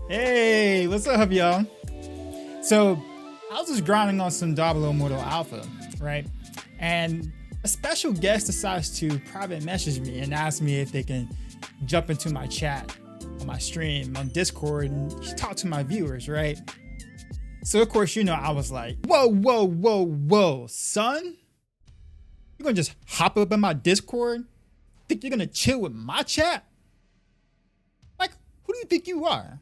Hey, what's up, y'all? So, I was just grinding on some Diablo Immortal Alpha, right? And a special guest decides to private message me and ask me if they can jump into my chat on my stream on Discord and talk to my viewers, right? So, of course, I was like, whoa, son? You're gonna just hop up in my Discord? Think you're gonna chill with my chat? Like, who do you think you are?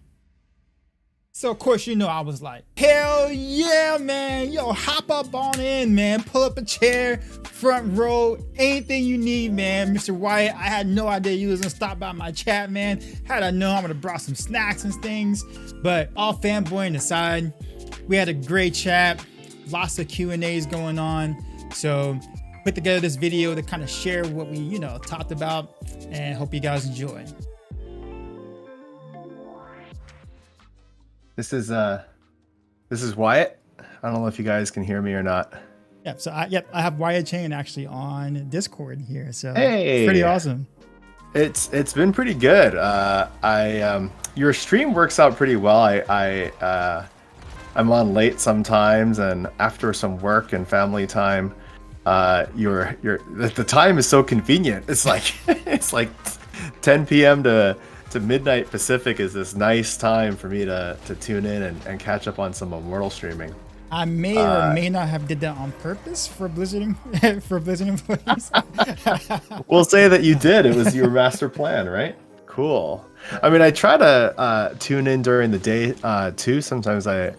So, of course, I was like, hell yeah, man. Yo, hop up on in, man. Pull up a chair, front row, anything you need, man. Mr. Wyatt, I had no idea you was gonna stop by my chat, man. Had I known, I would have brought some snacks and things. But all fanboying aside, we had a great chat, lots of Q&As going on. So, put together this video to kind of share what we, talked about, and hope you guys enjoy. This is Wyatt. I don't know if you guys can hear me or not. Yep. So I have Wyatt Cheng actually on Discord here. So hey, pretty awesome. It's been pretty good. Your stream works out pretty well. I'm on late sometimes, and after some work and family time, the time is so convenient. It's like it's like 10 p.m. to midnight Pacific is this nice time for me to tune in and catch up on some Immortal streaming. I may or may not have did that on purpose for Blizzard employees. We'll say that you did. It was your master plan, right? Cool. I mean, I try to tune in during the day too. Sometimes I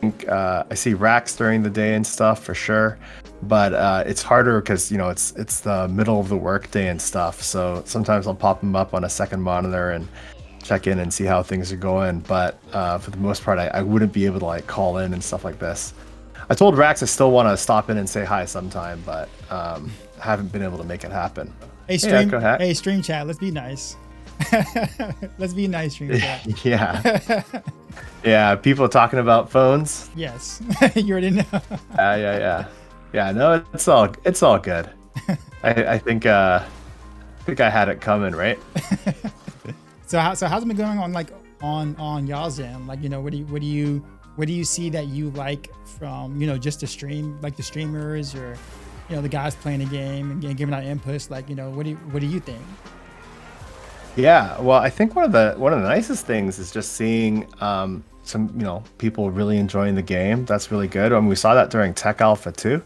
think I see racks during the day and stuff for sure. But it's harder because it's the middle of the workday and stuff. So sometimes I'll pop them up on a second monitor and check in and see how things are going. But for the most part, I wouldn't be able to call in and stuff like this. I told Rax I still want to stop in and say hi sometime, but haven't been able to make it happen. Hey, stream, go ahead. Hey, stream chat. Let's be nice. Let's be nice, stream chat. Yeah. Yeah. People talking about phones. Yes, you already know. Yeah, no, it's all good. I think I had it coming, right? So how's it been going on y'all's end? What do you see that you like from just the stream, like the streamers or the guys playing the game and giving out inputs? What do you think? Yeah, well, I think one of the nicest things is just seeing some people really enjoying the game. That's really good. I mean, we saw that during Tech Alpha too.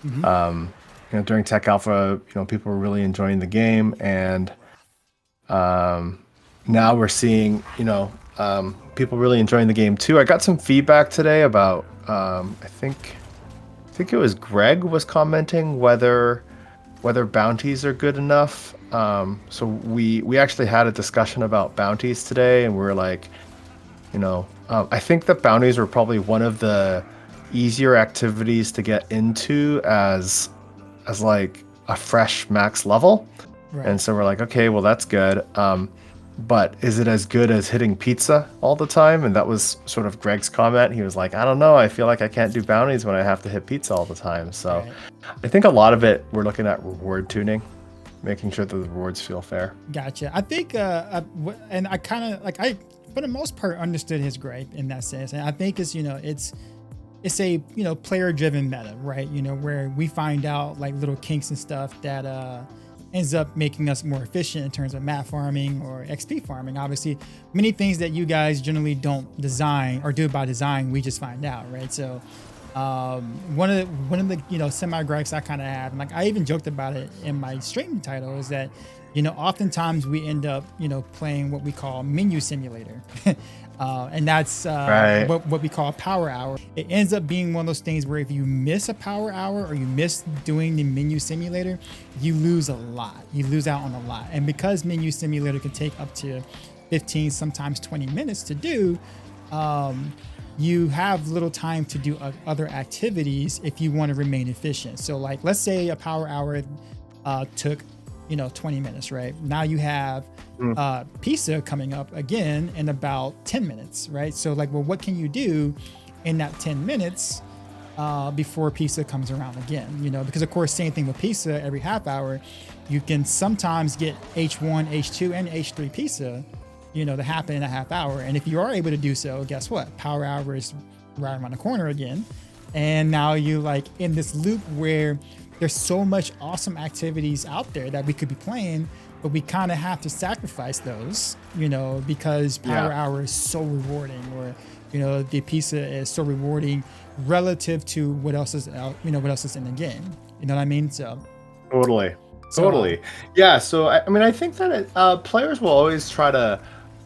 Mm-hmm. During Tech Alpha, people were really enjoying the game, and now we're seeing people really enjoying the game too. I got some feedback today about I think it was Greg was commenting whether bounties are good enough. So we actually had a discussion about bounties today, and we're like, I think that bounties were probably one of the easier activities to get into as like a fresh max level. Right. And so we're like, okay, well, that's good. But is it as good as hitting pizza all the time? And that was sort of Greg's comment. He was like, I don't know. I feel like I can't do bounties when I have to hit pizza all the time. So right. I think a lot of it, we're looking at reward tuning, making sure that the rewards feel fair. Gotcha. I think, and I kind of I for the most part understood his gripe in that sense. And I think it's a player driven meta, right? Where we find out little kinks and stuff that ends up making us more efficient in terms of map farming or XP farming. Obviously, many things that you guys generally don't design or do by design, we just find out, right? So one of the semi gripes I kind of have, and I even joked about it in my stream title, is that oftentimes we end up playing what we call menu simulator. And that's right. what we call power hour. It ends up being one of those things where if you miss a power hour or you miss doing the menu simulator, you lose a lot. You lose out on a lot. And because menu simulator can take up to 15, sometimes 20 minutes to do, you have little time to do other activities if you want to remain efficient. So let's say a power hour took 20 minutes, right? Now you have pizza coming up again in about 10 minutes, right? So what can you do in that 10 minutes before pizza comes around again? Because of course, same thing with pizza, every half hour, you can sometimes get H1, H2, and H3 pizza to happen in a half hour. And if you are able to do so, guess what? Power hour is right around the corner again. And now you like in this loop where there's so much awesome activities out there that we could be playing, but we kind of have to sacrifice those, because power hour is so rewarding, or, the pizza is so rewarding relative to what else is out, what else is in the game. You know what I mean? So Totally. Yeah. So, I think that players will always try to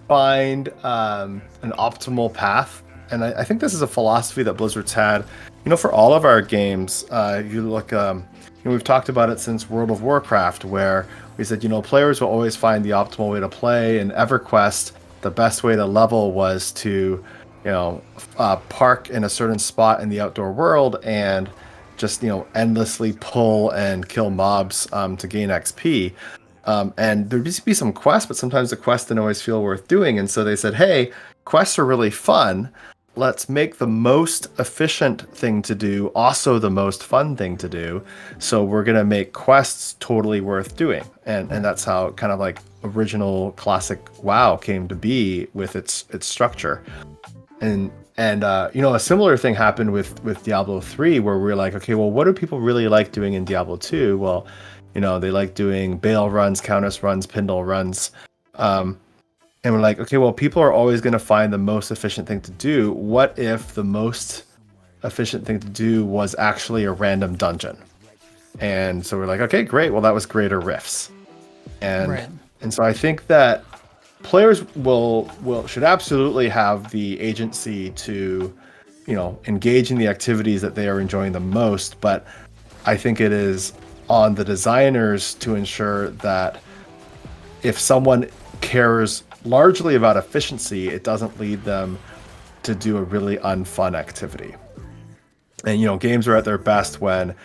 find an optimal path. And I think this is a philosophy that Blizzard's had, for all of our games. You look, we've talked about it since World of Warcraft, where we said, players will always find the optimal way to play. In EverQuest, the best way to level was to, park in a certain spot in the outdoor world and just, endlessly pull and kill mobs to gain XP. And there'd just be some quests, but sometimes the quests didn't always feel worth doing. And so they said, hey, quests are really fun. Let's make the most efficient thing to do also the most fun thing to do. So we're going to make quests totally worth doing. And that's how kind of like original classic WoW came to be with its structure. And a similar thing happened with Diablo 3, where we're like, okay, well, what do people really like doing in Diablo 2? Well, they like doing Bale runs, Countess runs, Pindle runs. And we're like, okay, well, people are always going to find the most efficient thing to do. What if the most efficient thing to do was actually a random dungeon? And so we're like, okay, great. Well, that was greater rifts. And so I think that players should absolutely have the agency to, engage in the activities that they are enjoying the most. But I think it is on the designers to ensure that if someone cares largely about efficiency, it doesn't lead them to do a really unfun activity. And games are at their best when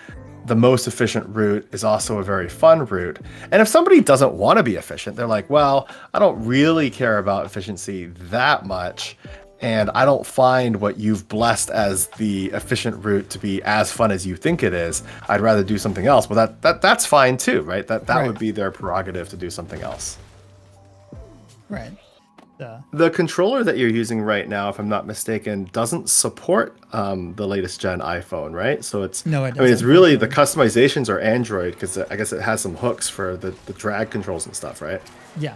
the most efficient route is also a very fun route. And if somebody doesn't want to be efficient, they're like, well, I don't really care about efficiency that much, and I don't find what you've blessed as the efficient route to be as fun as you think it is. I'd rather do something else. Well, that's fine too, right? That would be their prerogative to do something else. Right. The controller that you're using right now, if I'm not mistaken, doesn't support the latest gen iPhone, right? So it's no, it doesn't. I mean, it's really the customizations are Android, because I guess it has some hooks for the drag controls and stuff, right? Yeah,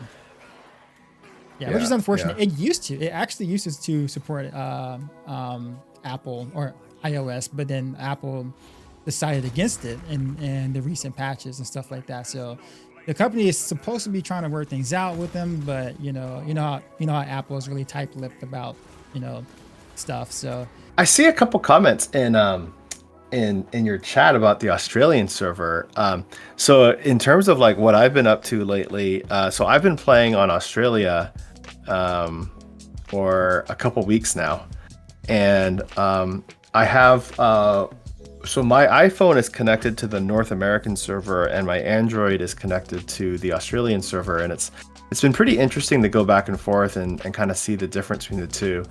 which is unfortunate. It actually used to support Apple or iOS, but then Apple decided against it in the recent patches and stuff like that. So the company is supposed to be trying to work things out with them, but you know how Apple is really tight-lipped about stuff. So I see a couple comments in your chat about the Australian server. So in terms of like what I've been up to lately, so I've been playing on Australia for a couple weeks now, and I have. So my iPhone is connected to the North American server, and my Android is connected to the Australian server, and it's been pretty interesting to go back and forth and kind of see the difference between the two.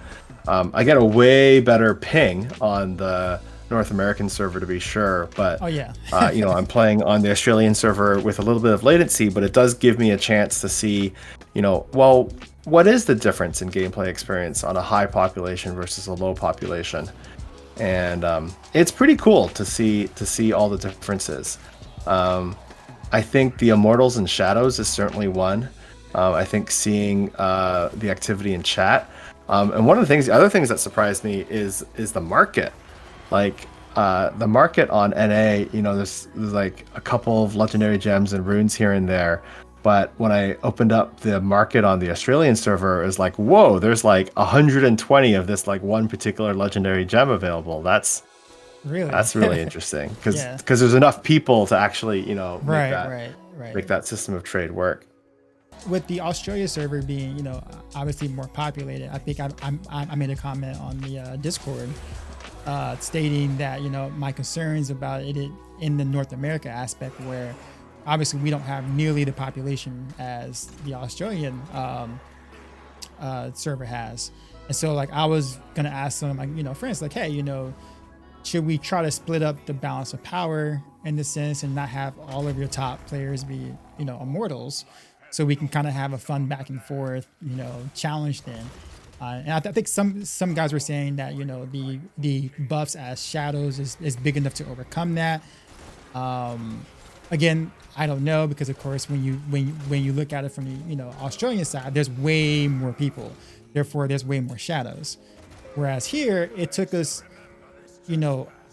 I get a way better ping on the North American server, to be sure, but I'm playing on the Australian server with a little bit of latency, but it does give me a chance to see, well, what is the difference in gameplay experience on a high population versus a low population? And it's pretty cool to see all the differences. I think the Immortals and Shadows is certainly one. I think seeing the activity in chat, and one of the other things that surprised me is the market. Like the market on NA, there's like a couple of legendary gems and runes here and there. But when I opened up the market on the Australian server, it was like, whoa, there's like 120 of this like one particular legendary gem available. That's really interesting, because there's enough people to actually make that system of trade work. With the Australia server being obviously more populated, I think I made a comment on the Discord stating that my concerns about it in the North America aspect, where obviously we don't have nearly the population as the Australian server has. And so like I was gonna ask them, like, friends, like, hey, should we try to split up the balance of power in this sense and not have all of your top players be immortals, so we can kind of have a fun back and forth, challenge then. And I think some guys were saying that the buffs as shadows is big enough to overcome that. Again, I don't know, because of course when you look at it from the Australian side, there's way more people, therefore there's way more shadows. Whereas here it took us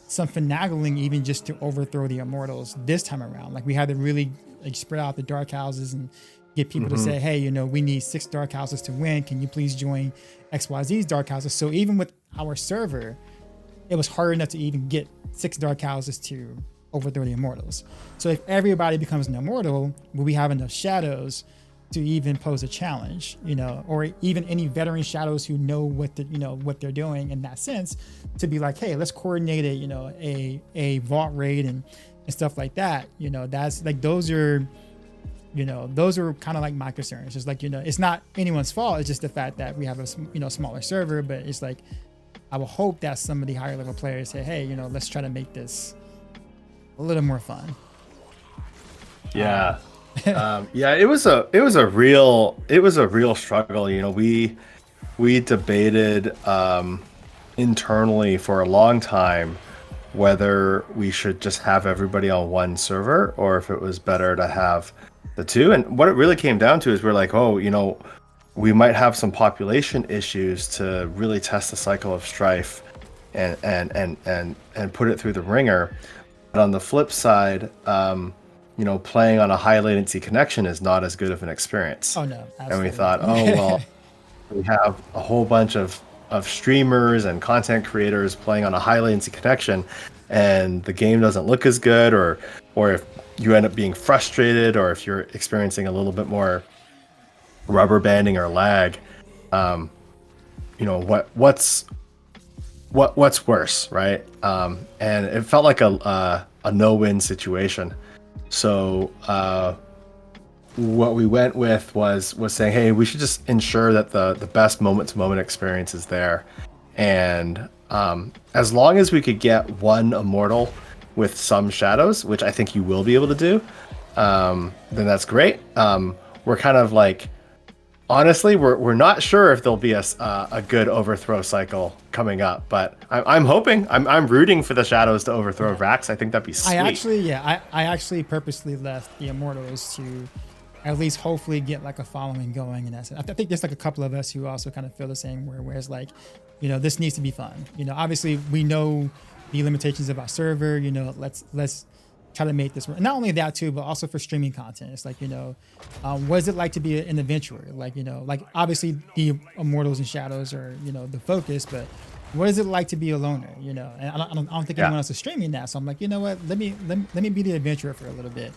some finagling even just to overthrow the Immortals this time around. Like we had to really spread out the dark houses and get people to say, hey, we need 6 dark houses to win. Can you please join XYZ's dark houses? So even with our server, it was hard enough to even get 6 dark houses to overthrow the Immortals. So if everybody becomes an Immortal, will we have enough shadows to even pose a challenge, or even any veteran shadows who know what what they're doing in that sense, to be like, hey, let's coordinate a vault raid and stuff like that. That's like, those are kind of like my concerns. Just like, it's not anyone's fault. It's just the fact that we have a smaller server, but it's like, I will hope that some of the higher level players say, hey, let's try to make this a little more fun. Yeah. Yeah, it was a real struggle. We debated internally for a long time whether we should just have everybody on one server or if it was better to have the two. And what it really came down to is we're like, we might have some population issues to really test the Cycle of Strife and put it through the ringer. But on the flip side, playing on a high latency connection is not as good of an experience. Oh no, absolutely. And we thought, we have a whole bunch of streamers and content creators playing on a high latency connection, and the game doesn't look as good, or if you end up being frustrated, or if you're experiencing a little bit more rubber banding or lag, what's worse, right? And it felt like a no-win situation. So what we went with was saying, hey, we should just ensure that the best moment-to-moment experience is there. And as long as we could get one Immortal with some shadows, which I think you will be able to do, then that's great. We're kind of like, honestly, we're not sure if there'll be a good overthrow cycle coming up, but I'm hoping, I'm rooting for the shadows to overthrow Vrax. I think that'd be sweet. I actually purposely left the Immortals to at least hopefully get like a following going in that sense. I think there's like a couple of us who also kind of feel the same, where it's like, this needs to be fun. Obviously we know the limitations of our server. Let's try to make this work. Not only that too, but also for streaming content. It's like, what is it like to be an adventurer? Like, like obviously the Immortals and Shadows are, the focus, but what is it like to be a loner? And I don't think anyone else is streaming that. So I'm like, what? Let me be the adventurer for a little bit.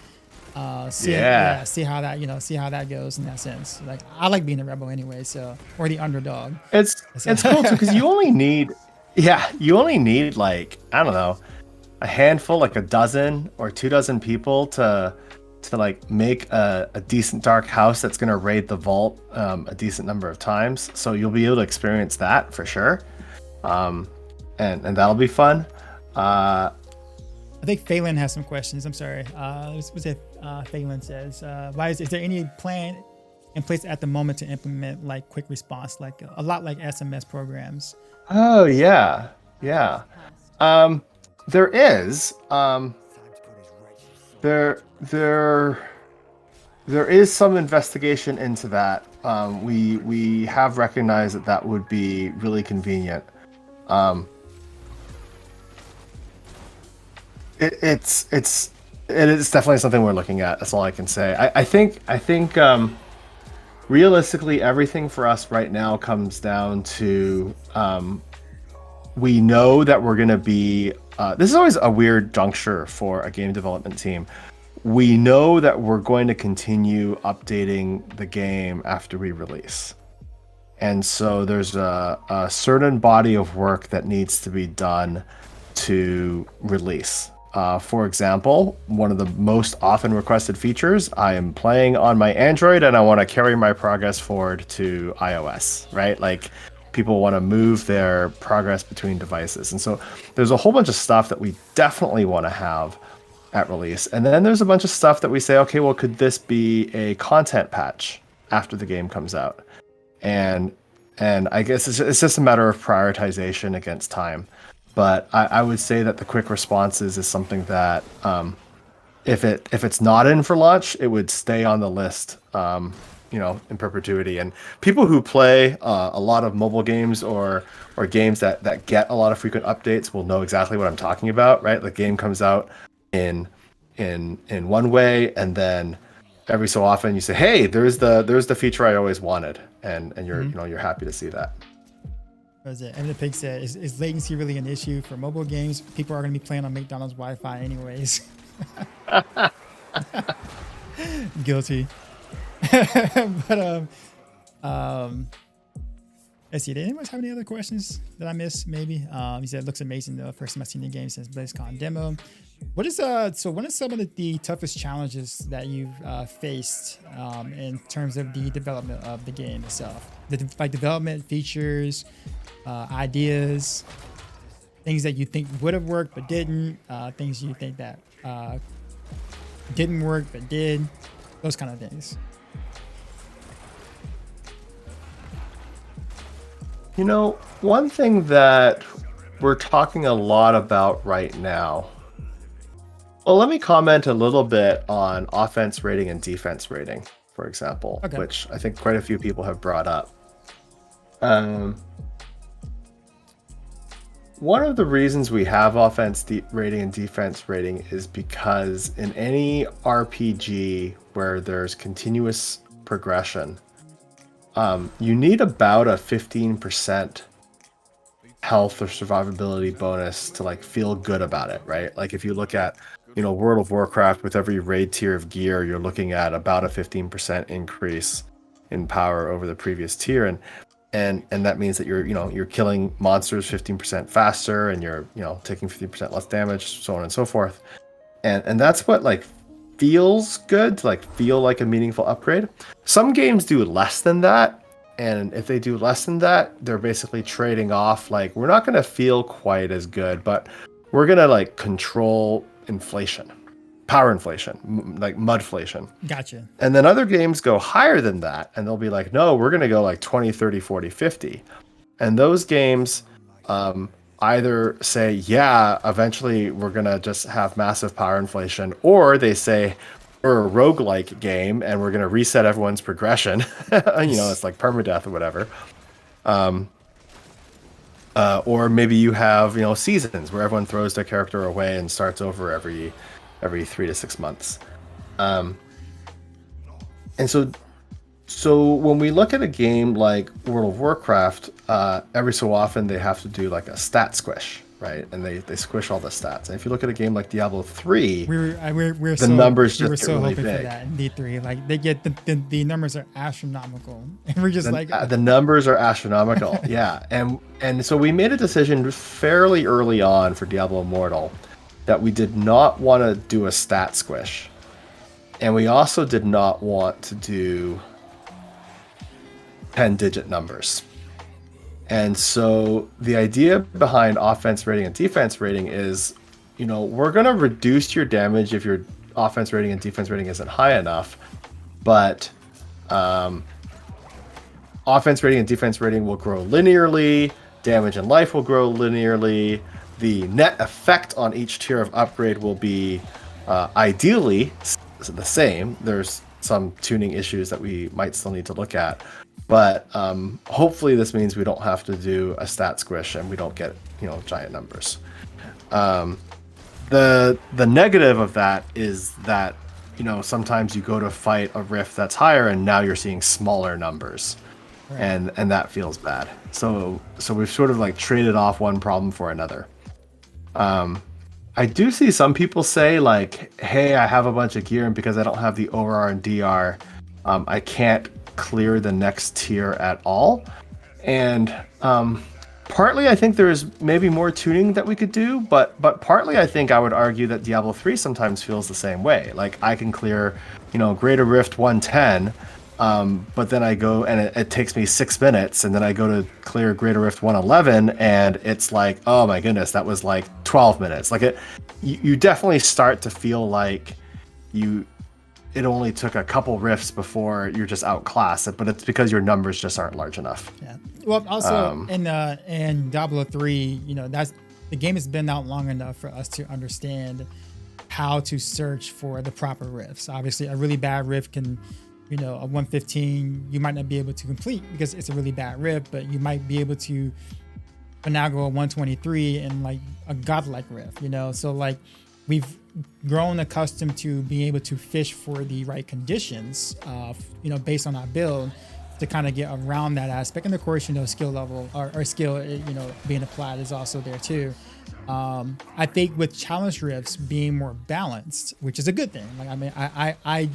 See how that goes in that sense. Like, I like being a rebel anyway, or the underdog. It's cool too, because you only need like, I don't know, a handful, like a dozen or 24 people to like make a decent dark house that's going to raid the vault a decent number of times. So you'll be able to experience that for sure. And that'll be fun. I think Phelan has some questions. I'm sorry. Was it Phelan says, is there any plan in place at the moment to implement like quick response, like a lot like SMS programs? Oh yeah. There is. There is some investigation into that. We have recognized that would be really convenient. It is definitely something we're looking at. That's all I can say. I think realistically, everything for us right now comes down to we know that we're going to be. This is always a weird juncture for a game development team. We know that we're going to continue updating the game after we release. And so there's a certain body of work that needs to be done to release. For example, one of the most often requested features, I am playing on my Android and I want to carry my progress forward to iOS, right? Like, people want to move their progress between devices. And so there's a whole bunch of stuff that we definitely want to have. at release. And then there's a bunch of stuff that we say, okay, well, could this be a content patch after the game comes out? And I guess it's just a matter of prioritization against time. But I would say that the quick responses is something that if it's not in for launch, it would stay on the list, in perpetuity. And people who play a lot of mobile games or games that get a lot of frequent updates will know exactly what I'm talking about, right? The game comes out in one way, and then every so often you say, hey, there's the feature I always wanted, and you're you're happy to see that. What is it? And the pig said, is latency really an issue for mobile games? People are going to be playing on McDonald's Wi-Fi anyways. Guilty. But let's see. Did anyone have any other questions that I missed? Maybe. He said it looks amazing though. First time I've seen the game since BlizzCon demo. What is what are some of the toughest challenges that you've faced in terms of the development of the game itself? Like development features, ideas, things that you think would have worked but didn't, things you think that didn't work but did, those kind of things. One thing that we're talking a lot about right now. Well, let me comment a little bit on offense rating and defense rating, for example, which I think quite a few people have brought up. One of the reasons we have offense rating and defense rating is because in any RPG where there's continuous progression, you need about a 15% health or survivability bonus to like feel good about it, right? Like if you look at, World of Warcraft, with every raid tier of gear, you're looking at about a 15% increase in power over the previous tier, and that means that you're killing monsters 15% faster, and you're taking 15% less damage, so on and so forth, and that's what like feels good to like feel like a meaningful upgrade. Some games do less than that, and if they do less than that, they're basically trading off like, we're not going to feel quite as good, but we're going to like control inflation, power inflation, like mudflation. Gotcha. And then other games go higher than that, and they'll be like, no, we're going to go like 20, 30, 40, 50. And those games either say, yeah, eventually we're going to just have massive power inflation, or they say, we're a roguelike game and we're going to reset everyone's progression. It's like permadeath or whatever. Or maybe you have, seasons where everyone throws their character away and starts over every 3 to 6 months. And so when we look at a game like World of Warcraft, every so often they have to do like a stat squish, right? And they squish all the stats. And if you look at a game like Diablo 3, the numbers just get really big. For that in D3. Like they get the numbers are astronomical, and we're just the numbers are astronomical. Yeah, and so we made a decision fairly early on for Diablo Immortal that we did not want to do a stat squish, and we also did not want to do 10-digit numbers. And so the idea behind offense rating and defense rating is, we're going to reduce your damage if your offense rating and defense rating isn't high enough, but offense rating and defense rating will grow linearly, damage and life will grow linearly, the net effect on each tier of upgrade will be ideally the same. There's some tuning issues that we might still need to look at, but hopefully this means we don't have to do a stat squish and we don't get giant numbers. The negative of that is that sometimes you go to fight a rift that's higher and now you're seeing smaller numbers, right? and that feels bad. So we've sort of like traded off one problem for another. I do see some people say like, hey, I have a bunch of gear, and because I don't have the OR and DR, I can't clear the next tier at all. And partly I think there's maybe more tuning that we could do, but partly I think I would argue that Diablo 3 sometimes feels the same way. Like I can clear, Greater Rift 110 But then I go and it takes me 6 minutes, and then I go to clear Greater Rift 111, and it's like, oh my goodness, that was like 12 minutes. Like you definitely start to feel like it only took a couple rifts before you're just outclassed, but it's because your numbers just aren't large enough. Yeah. Well, also in Diablo 3, that's the game has been out long enough for us to understand how to search for the proper rifts. Obviously, a really bad rift can, a 115 you might not be able to complete because it's a really bad rift, but you might be able to finagle a 123 and like a godlike rift. So like we've grown accustomed to being able to fish for the right conditions, based on our build, to kind of get around that aspect. And of course, skill level or skill, being applied is also there too. I think with challenge rifts being more balanced, which is a good thing. Like, I mean, I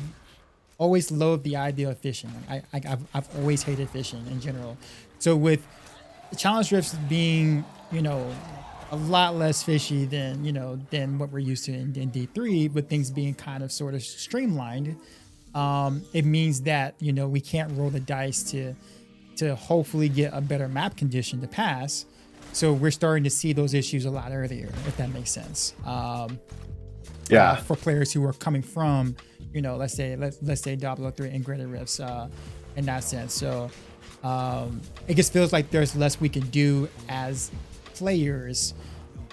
always loathe the idea of fishing. I've always hated fishing in general. So with challenge rifts being, a lot less fishy than what we're used to in D3, with things being kind of sort of streamlined, it means that we can't roll the dice to hopefully get a better map condition to pass. So we're starting to see those issues a lot earlier, if that makes sense. For players who are coming from let's say Diablo 3 and Greater Rifts, in that sense. So it just feels like there's less we can do as players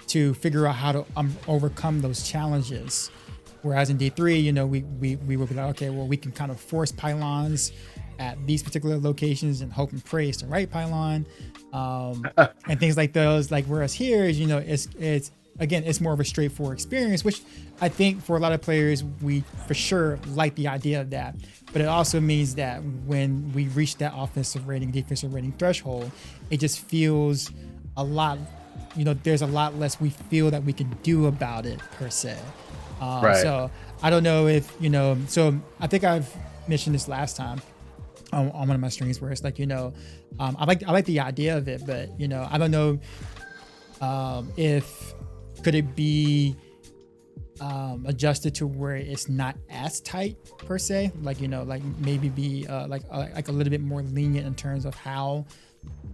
to figure out how to overcome those challenges. Whereas in D3, we would be like, okay, well, we can kind of force pylons at these particular locations and hope and pray it's the right pylon, and things like those. Like, whereas here is, it's again, it's more of a straightforward experience, which I think for a lot of players, we for sure like the idea of that. But it also means that when we reach that offensive rating, defensive rating threshold, it just feels a lot, there's a lot less we feel that we can do about it per se. Right. So I don't know if, so I think I've mentioned this last time on one of my streams, where it's like, I like the idea of it, but, I don't know if could it be adjusted to where it's not as tight per se, like like maybe be like a little bit more lenient in terms of how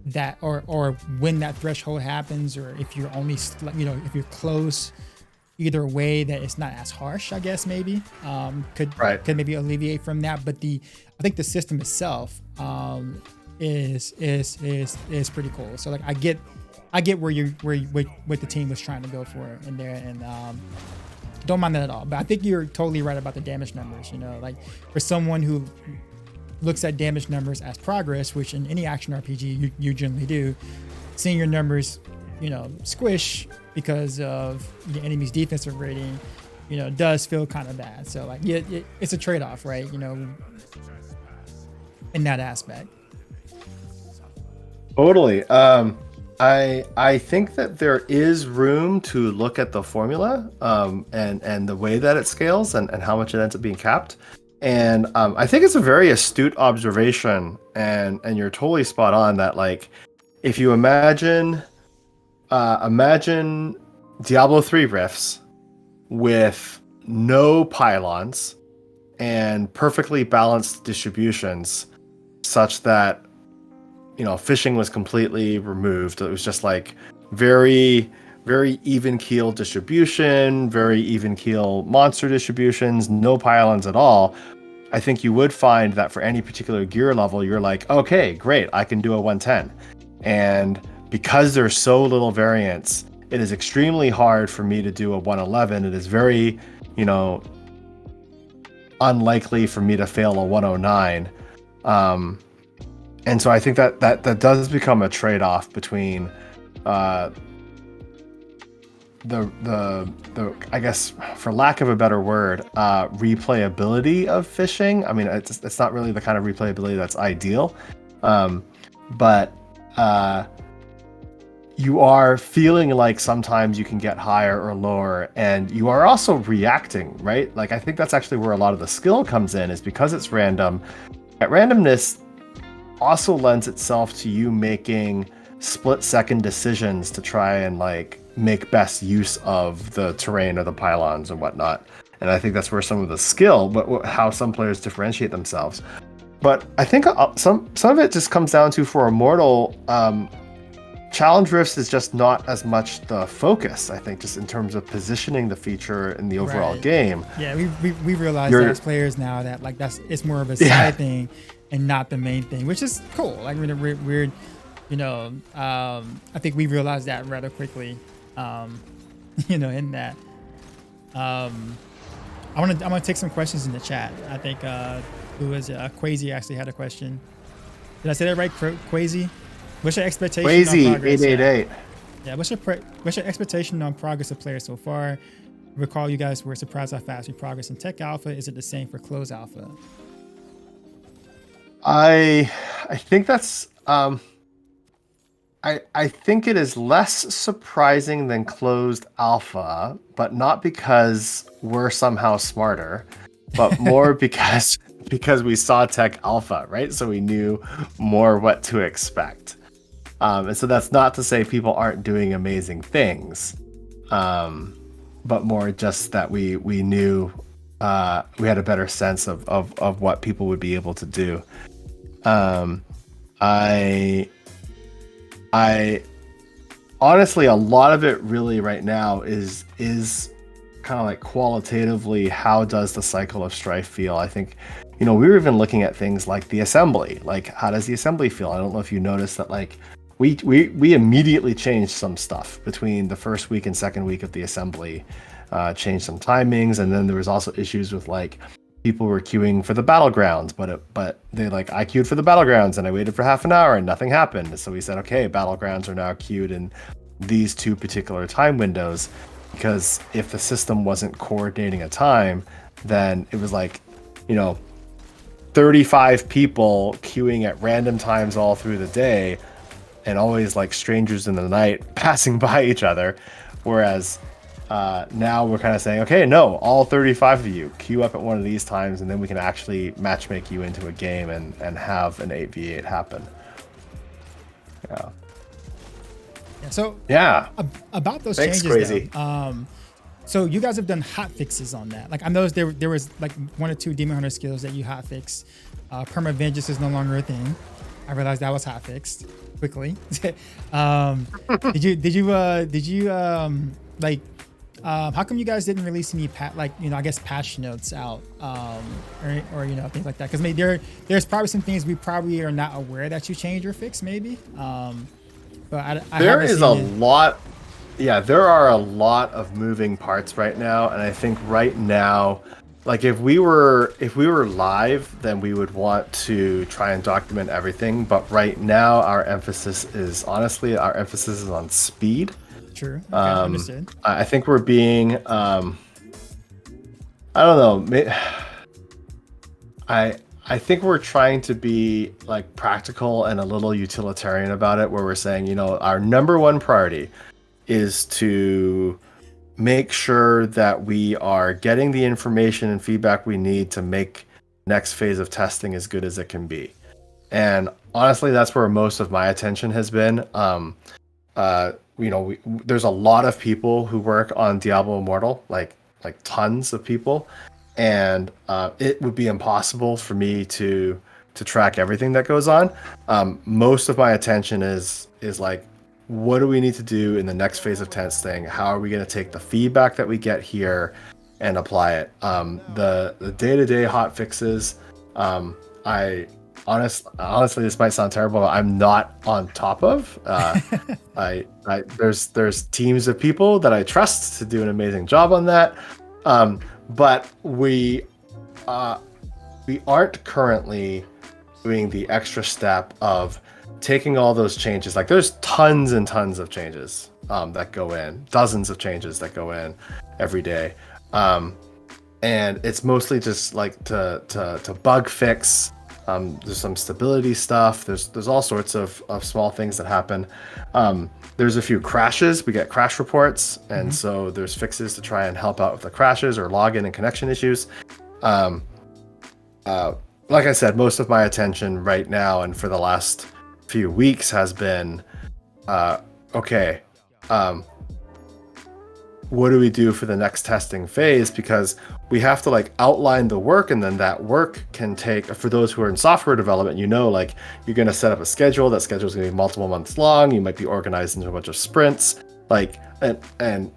that or when that threshold happens, or if you're only if you're close, either way that it's not as harsh, I guess maybe could maybe alleviate from that. But I think the system itself is pretty cool. So like I get where what the team was trying to go for in there, and don't mind that at all. But I think you're totally right about the damage numbers. Like for someone who looks at damage numbers as progress, which in any action RPG you generally do, seeing your numbers, squish because of the enemy's defensive rating, does feel kind of bad. So like, yeah, it's a trade-off, right? In that aspect. Totally. I think that there is room to look at the formula, and the way that it scales and how much it ends up being capped. And I think it's a very astute observation, and you're totally spot on that, like, if you imagine Diablo 3 rifts with no pylons and perfectly balanced distributions, such that fishing was completely removed. It was just like very, very even keel distribution, very even keel monster distributions, no pylons at all. I think you would find that for any particular gear level, you're like, okay, great, I can do a 110. And because there's so little variance, it is extremely hard for me to do a 111. It is very, unlikely for me to fail a 109. And so I think that does become a trade-off between the I guess, for lack of a better word, replayability of fishing. I mean, it's not really the kind of replayability that's ideal, but you are feeling like sometimes you can get higher or lower, and you are also reacting, right? Like, I think that's actually where a lot of the skill comes in, is because it's random. That randomness also lends itself to you making split-second decisions to try and like make best use of the terrain or the pylons and whatnot. And I think that's where some of the skill, but how some players differentiate themselves. but I think some of it just comes down to, for Immortal, challenge rifts is just not as much the focus. I think just in terms of positioning the feature in the overall game. Yeah, we realize that as players now that like it's more of a side thing and not the main thing, which is cool. Like we're I think we realized that rather quickly. In that. I'm gonna take some questions in the chat. I think who was Quasi actually had a question. Did I say that right, Quasi? What's your expectation on progress? 888. Yeah, what's your expectation on progress of players so far? Recall you guys were surprised how fast we progress in Tech Alpha. Is it the same for Close Alpha? I think that's I think it is less surprising than Closed Alpha, but not because we're somehow smarter, but more because we saw Tech Alpha, right? So we knew more what to expect. And so that's not to say people aren't doing amazing things, but more just that we knew we had a better sense of what people would be able to do. I honestly, a lot of it really right now is kind of like qualitatively, how does the Cycle of Strife feel? I think, we were even looking at things like the assembly, like how does the assembly feel? I don't know if you noticed that, like we immediately changed some stuff between the first week and second week of the assembly, changed some timings, and then there was also issues with like people were queuing for the battlegrounds, but they I queued for the battlegrounds and I waited for half an hour and nothing happened. So we said, okay, battlegrounds are now queued in these two particular time windows, because if the system wasn't coordinating a time, then it was 35 people queuing at random times all through the day, and always like strangers in the night passing by each other. Whereas now we're kind of saying, okay, no, all 35 of you queue up at one of these times, and then we can actually matchmake you into a game and have an 8v8 happen. Yeah. So about those Thanks, changes, Crazy. So you guys have done hot fixes on that. Like I know there was like 1 or 2 Demon Hunter skills that you hot fixed. Perma Vengeance is no longer a thing. I realized that was hot fixed quickly. How come you guys didn't release any patch notes out, or things like that? Because maybe there's probably some things we probably are not aware that you changed or fixed, maybe. But there is a lot. Yeah, there are a lot of moving parts right now, and I think right now, like if we were live, then we would want to try and document everything. But right now, our emphasis is on speed. True. Okay, understood. I think we're being, I don't know. I think we're trying to be like practical and a little utilitarian about it, where we're saying, our number one priority is to make sure that we are getting the information and feedback we need to make next phase of testing as good as it can be. And honestly, that's where most of my attention has been. There's a lot of people who work on Diablo Immortal, like tons of people, and it would be impossible for me to track everything that goes on. Most of my attention is like, what do we need to do in the next phase of testing? How are we going to take the feedback that we get here and apply it? The day-to-day hot fixes, I honestly, this might sound terrible, but I'm not on top of. There's teams of people that I trust to do an amazing job on that, but we aren't currently doing the extra step of taking all those changes. Like there's tons and tons of changes that go in, dozens of changes that go in every day, and it's mostly just like to bug fix. There's some stability stuff. There's all sorts of small things that happen. There's a few crashes. We get crash reports, and so there's fixes to try and help out with the crashes or login and connection issues. Like I said, most of my attention right now and for the last few weeks has been, what do we do for the next testing phase? Because we have to like outline the work, and then that work can take, for those who are in software development, like you're going to set up a schedule. That schedule is going to be multiple months long. You might be organized into a bunch of sprints, like, and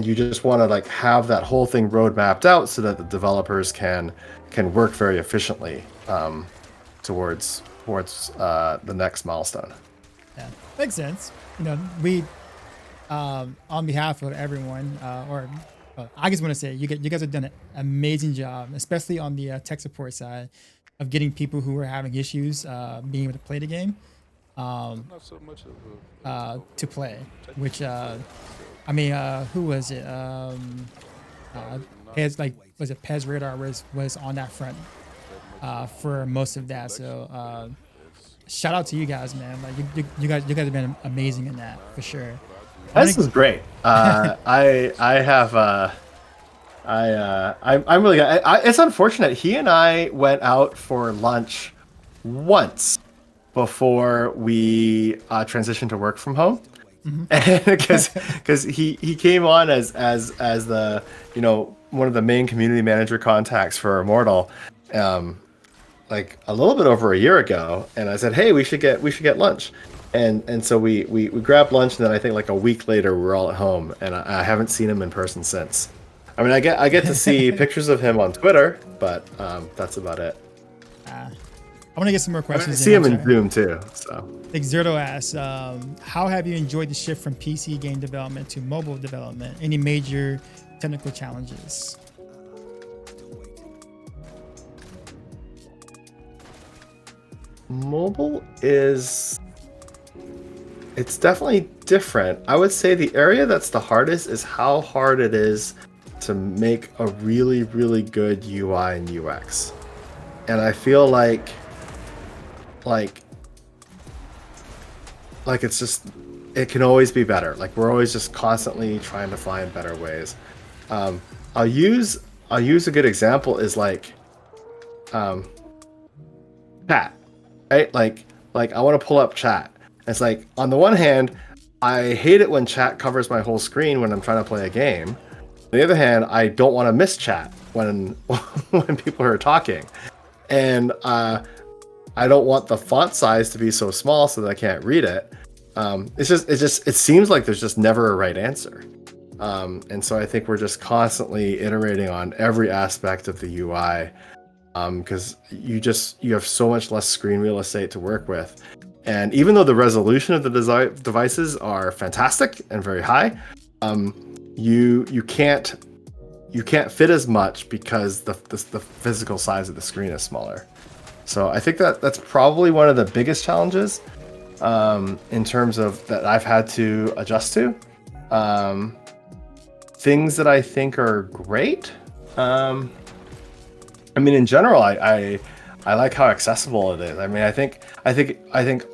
you just want to like have that whole thing road mapped out so that the developers can work very efficiently towards the next milestone. Yeah, makes sense. We on behalf of everyone, I just want to say you guys have done an amazing job, especially on the tech support side, of getting people who are having issues being able to play the game, Not so much of to play. Which who was it? Pez Radar was on that front for most of that. So shout out to you guys, man. Like you guys have been amazing in that for sure. This is great. I'm really good. It's unfortunate. He and I went out for lunch once before we transitioned to work from home, because he came on as the one of the main community manager contacts for Immortal, like a little bit over a year ago, and I said, hey, we should get lunch. And so we grabbed lunch, and then I think like a week later we were all at home, and I haven't seen him in person since. I mean, I get to see pictures of him on Twitter, but that's about it. I want to get some more questions. I see him in Zoom too. So Exerto asks, how have you enjoyed the shift from PC game development to mobile development? Any major technical challenges? Mobile it's definitely different. I would say the area that's the hardest is how hard it is to make a really, really good UI and UX. And I feel like it's just, it can always be better. Like we're always just constantly trying to find better ways. I'll use a good example is like chat, right? Like I want to pull up chat. It's like, on the one hand, I hate it when chat covers my whole screen when I'm trying to play a game. On the other hand, I don't want to miss chat when people are talking. And I don't want the font size to be so small so that I can't read it. It seems like there's just never a right answer. And so I think we're just constantly iterating on every aspect of the UI, because you have so much less screen real estate to work with. And even though the resolution of the devices are fantastic and very high, you can't fit as much because the physical size of the screen is smaller. So I think that's probably one of the biggest challenges in terms of that I've had to adjust to. Things that I think are great. I mean, in general, I like how accessible it is. I mean, I think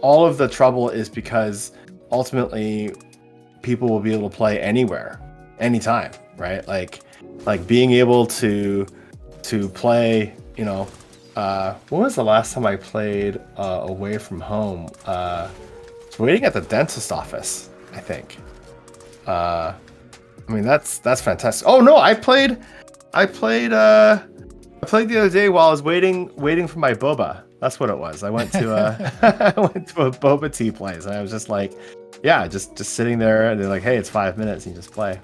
all of the trouble is because ultimately people will be able to play anywhere, anytime, right? Like being able to play, when was the last time I played away from home? I was waiting at the dentist office, I think. I mean, that's fantastic. Oh no, I played the other day while I was waiting for my boba. That's what it was. I went to a boba tea place, and I was just like, yeah, just sitting there, and they're like, hey, it's 5 minutes, and you just play.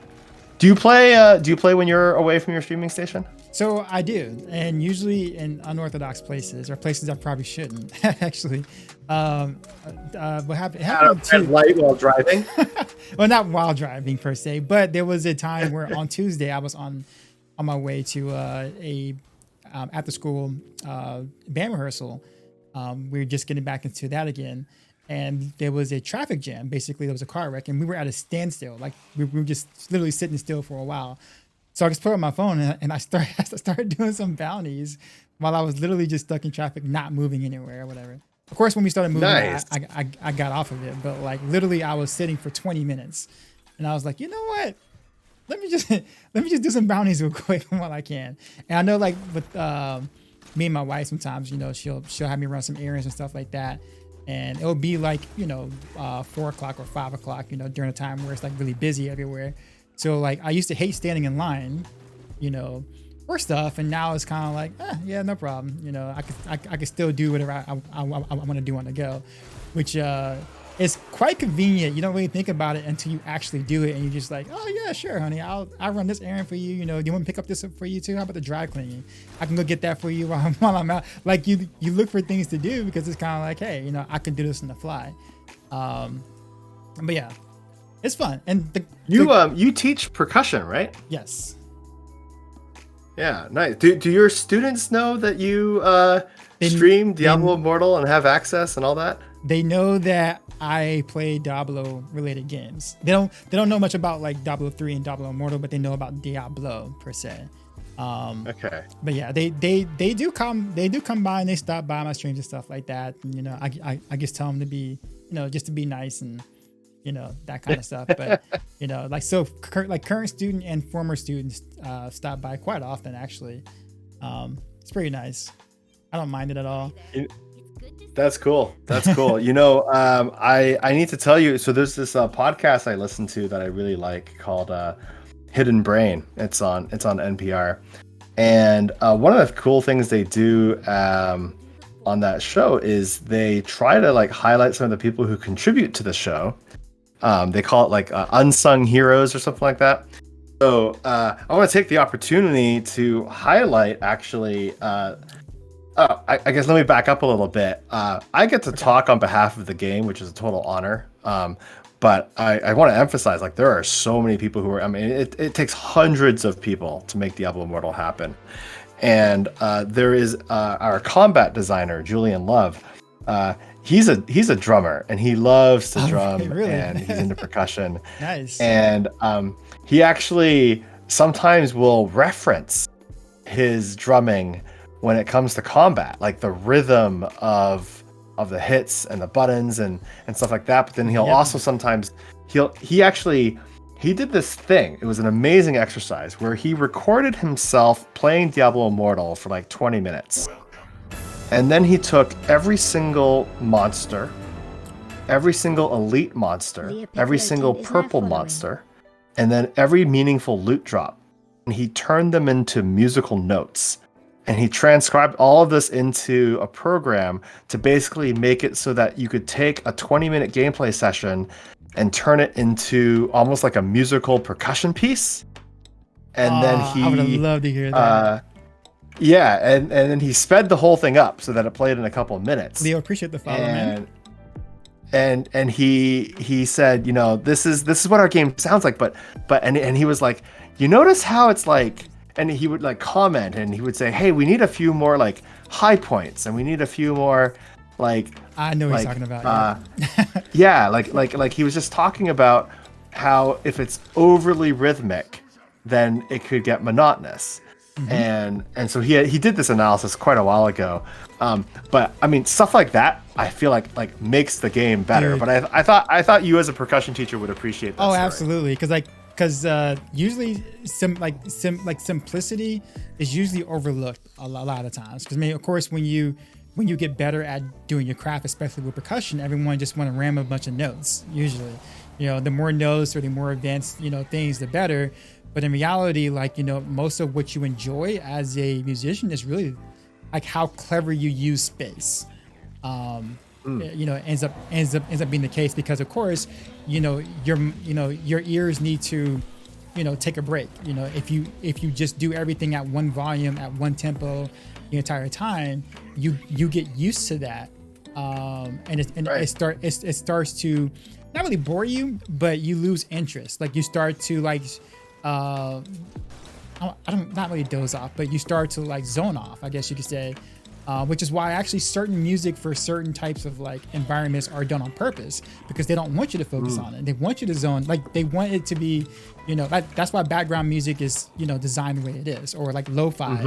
Do you play when you're away from your streaming station? So I do, and usually in unorthodox places or places I probably shouldn't actually. What happened? Red light while driving. Well, not while driving per se, but there was a time where on Tuesday I was on my way to a after school band rehearsal. We were just getting back into that again, and there was a traffic jam. Basically, there was a car wreck, and we were at a standstill. Like we were just literally sitting still for a while. So I just put on my phone and I started doing some bounties while I was literally just stuck in traffic, not moving anywhere or whatever. Of course, when we started moving, nice. I got off of it, but like literally I was sitting for 20 minutes, and I was like, you know what? Let me just do some bounties real quick while I can. And I know, like with me and my wife, sometimes she'll have me run some errands and stuff like that, and it'll be like 4 o'clock or 5 o'clock, during a time where it's like really busy everywhere. So like I used to hate standing in line, you know, for stuff, and now it's kind of like, yeah, no problem. You know, I could still do whatever I want to do on the go, which is quite convenient. You don't really think about it until you actually do it, and you're just like, oh yeah, sure, honey, I'll run this errand for you. You know, do you want me to pick up this for you too? How about the dry cleaning? I can go get that for you while I'm out. Like you look for things to do because it's kind of like, hey, you know, I can do this on the fly. But yeah, it's fun. And you teach percussion, right? Yes. Yeah, nice. Do your students know that you stream Diablo Immortal and have access and all that? They know that I play Diablo related games. They don't know much about like Diablo 3 and Diablo Immortal, but they know about Diablo per se. Okay. But yeah, they do come by and they stop by my streams and stuff like that. And, you know, I just tell them to be, you know, just to be nice and, you know, that kind of stuff. But, you know, like, so current student and former students stop by quite often, actually. It's pretty nice. I don't mind it at all. That's cool. That's cool. You know, I need to tell you, so there's this podcast I listen to that I really like called Hidden Brain. It's on NPR. And one of the cool things they do on that show is they try to like highlight some of the people who contribute to the show. They call it like unsung heroes or something like that. So I want to take the opportunity to highlight actually. I guess let me back up a little bit. I get to talk on behalf of the game, which is a total honor. But I want to emphasize, like, there are so many people who are. I mean, it takes hundreds of people to make Diablo Immortal happen. And there is our combat designer, Julian Love. He's a drummer, and he loves to drum, really? And he's into percussion. Nice. And he actually sometimes will reference his drumming when it comes to combat, like the rhythm of the hits and the buttons and stuff like that. But then he'll also sometimes he did this thing. It was an amazing exercise where he recorded himself playing Diablo Immortal for like 20 minutes. And then he took every single monster, every single elite monster, every single purple monster, and then every meaningful loot drop. And he turned them into musical notes. And he transcribed all of this into a program to basically make it so that you could take a 20-minute gameplay session and turn it into almost like a musical percussion piece. And then I would have loved to hear that. And then he sped the whole thing up so that it played in a couple of minutes. Leo, appreciate the follow, man. And he said, you know, this is what our game sounds like, but he was like, you notice how it's like. And he would like comment and he would say, hey, we need a few more like high points and we need a few more like. I know what he's talking about. Like he was just talking about how if it's overly rhythmic, then it could get monotonous. Mm-hmm. And so he did this analysis quite a while ago. But I mean, stuff like that, I feel like makes the game better. Dude. But I thought you as a percussion teacher would appreciate that. Oh, story. Absolutely. Because usually simplicity is usually overlooked a lot of times. Because I mean, of course, when you get better at doing your craft, especially with percussion, everyone just want to ram a bunch of notes. Usually, you know, the more notes or the more advanced, you know, things, the better. But in reality, like, you know, most of what you enjoy as a musician is really like how clever you use space. You know, ends up being the case because, of course, your ears need to, you know, take a break. You know, if you just do everything at one volume, at one tempo the entire time, you get used to that, and it starts to not really bore you, but you lose interest. Like you start to like, not really doze off, but you start to like zone off, I guess you could say. Which is why actually certain music for certain types of like environments are done on purpose, because they don't want you to focus on it. They want you to zone, like they want it to be, you know, that's why background music is, you know, designed the way it is, or like lo-fi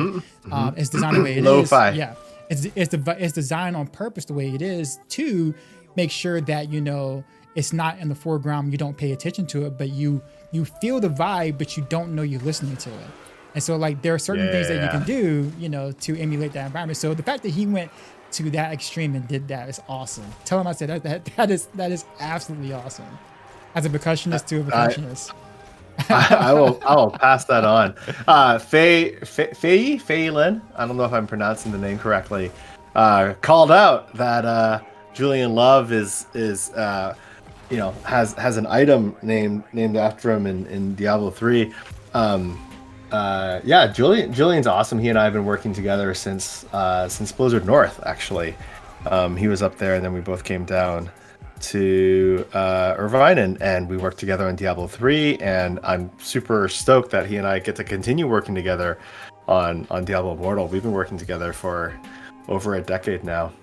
is designed the way it lo-fi. is. Yeah, it's designed on purpose the way it is to make sure that, you know, it's not in the foreground, you don't pay attention to it, but you feel the vibe, but you don't know you're listening to it. And so, like, there are certain things that you can do, you know, to emulate that environment. So the fact that he went to that extreme and did that is awesome. Tell him I said that is absolutely awesome. As a percussionist to a percussionist. I will pass that on. Faye Lin, I don't know if I'm pronouncing the name correctly, called out that Julian Love has an item named after him in Diablo 3. Yeah, Julian's awesome. He and I have been working together since Blizzard North, actually. He was up there, and then we both came down to Irvine, and we worked together on Diablo 3, and I'm super stoked that he and I get to continue working together on Diablo Immortal. We've been working together for over a decade now.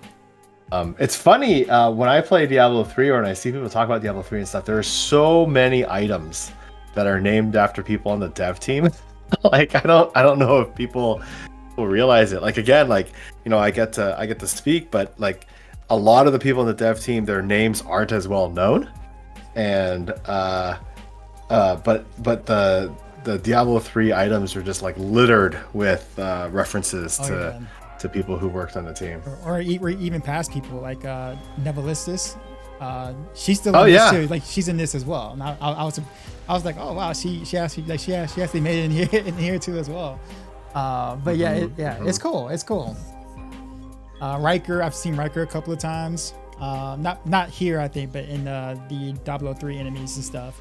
It's funny when I play Diablo 3 or when I see people talk about Diablo 3 and stuff, there are so many items that are named after people on the dev team. Like I don't know if people will realize it. Like again, like I get to speak, but like a lot of the people in the dev team, their names aren't as well known, and but the Diablo 3 items are just like littered with references to people who worked on the team, or even past people like Nevelistis. She's still in this too. Like she's in this as well. And I was like, oh wow, she actually made it in here too as well. But it's cool. It's cool. Riker, I've seen Riker a couple of times. Not here, I think, but in the Diablo 3 enemies and stuff.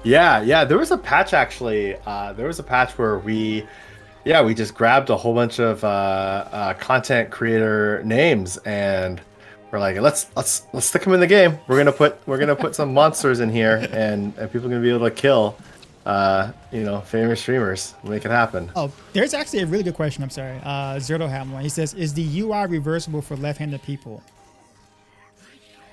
Yeah. There was a patch actually. There was a patch where we just grabbed a whole bunch of content creator names, and we're like, let's stick them in the game. We're gonna put some monsters in here, and people are gonna be able to kill famous streamers. Make it happen. Oh, there's actually a really good question. I'm sorry. Zerto had one. He says, is the UI reversible for left-handed people?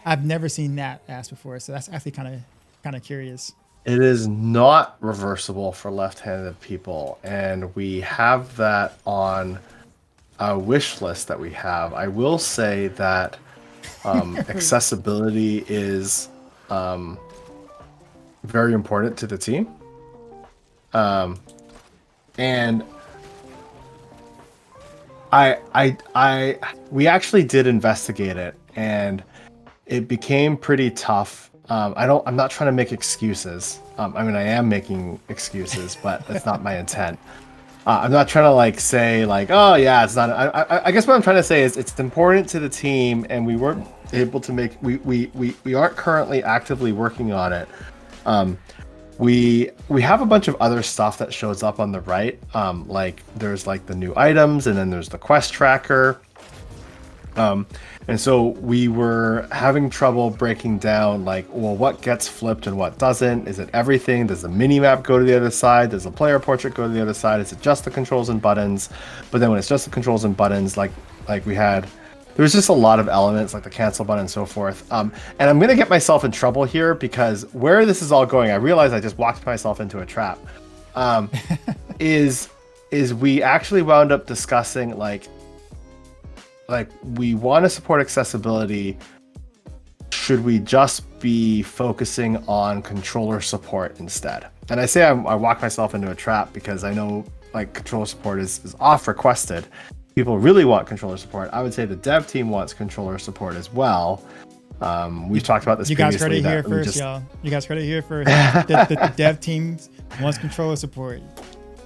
I've never seen that asked before, so that's actually kind of curious. It is not reversible for left-handed people, and we have that on a wish list that we have. I will say that accessibility is very important to the team. And we actually did investigate it, and it became pretty tough. I'm not trying to make excuses. I mean, I am making excuses, but that's not my intent. I'm not trying to say oh yeah, it's not. I guess what I'm trying to say is it's important to the team, and we weren't able to make. We aren't currently actively working on it. We have a bunch of other stuff that shows up on the right. Like there's the new items, and then there's the quest tracker. And so we were having trouble breaking down what gets flipped and what doesn't. Is it everything? Does the mini map go to the other side? Does the player portrait go to the other side? Is it just the controls and buttons? But then when it's just the controls and buttons, there was just a lot of elements like the cancel button and so forth. And I'm going to get myself in trouble here because where this is all going, I realize I just walked myself into a trap. Is we actually wound up discussing we want to support accessibility. Should we just be focusing on controller support instead? And I say I walk myself into a trap because I know controller support is off requested. People really want controller support. I would say the dev team wants controller support as well. We've talked about this previously. You guys heard it here first, y'all. You guys heard it here first. the dev team wants controller support.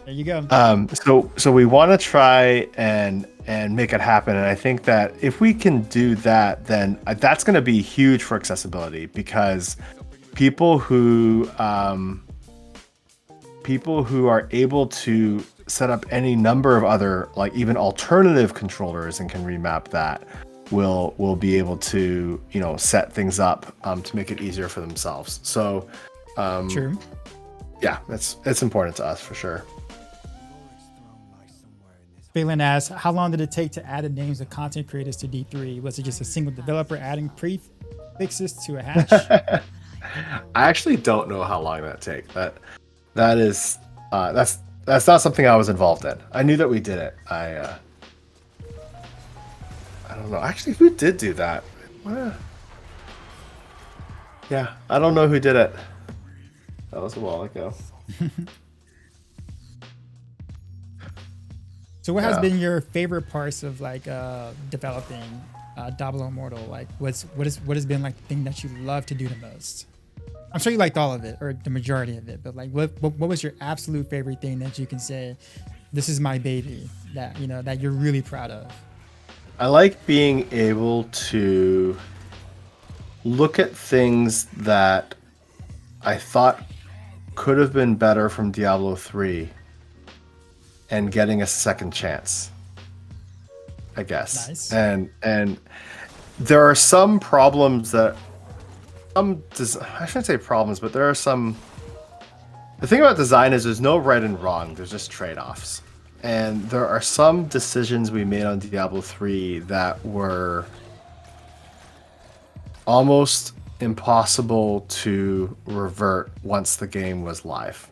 There you go. So we want to try and make it happen, and I think that if we can do that, then that's going to be huge for accessibility because people who are able to set up any number of other even alternative controllers and can remap that will be able to set things up to make it easier for themselves. So true. Yeah, it's important to us for sure. Phelan asks, how long did it take to add the names of content creators to D3? Was it just a single developer adding prefixes to a hash? I actually don't know how long that take. That's not something I was involved in. I knew that we did it. I don't know. Actually, who did do that? Yeah, I don't know who did it. That was a while ago. So what has been your favorite parts of developing Diablo Immortal? What has been the thing that you love to do the most? I'm sure you liked all of it or the majority of it, but like what was your absolute favorite thing that you can say, this is my baby, that that you're really proud of? I like being able to look at things that I thought could have been better from Diablo 3 and getting a second chance, I guess. Nice. And there are some problems that I shouldn't say problems, but there are some. The thing about design is there's no right and wrong. There's just trade-offs. And there are some decisions we made on Diablo 3 that were almost impossible to revert once the game was live.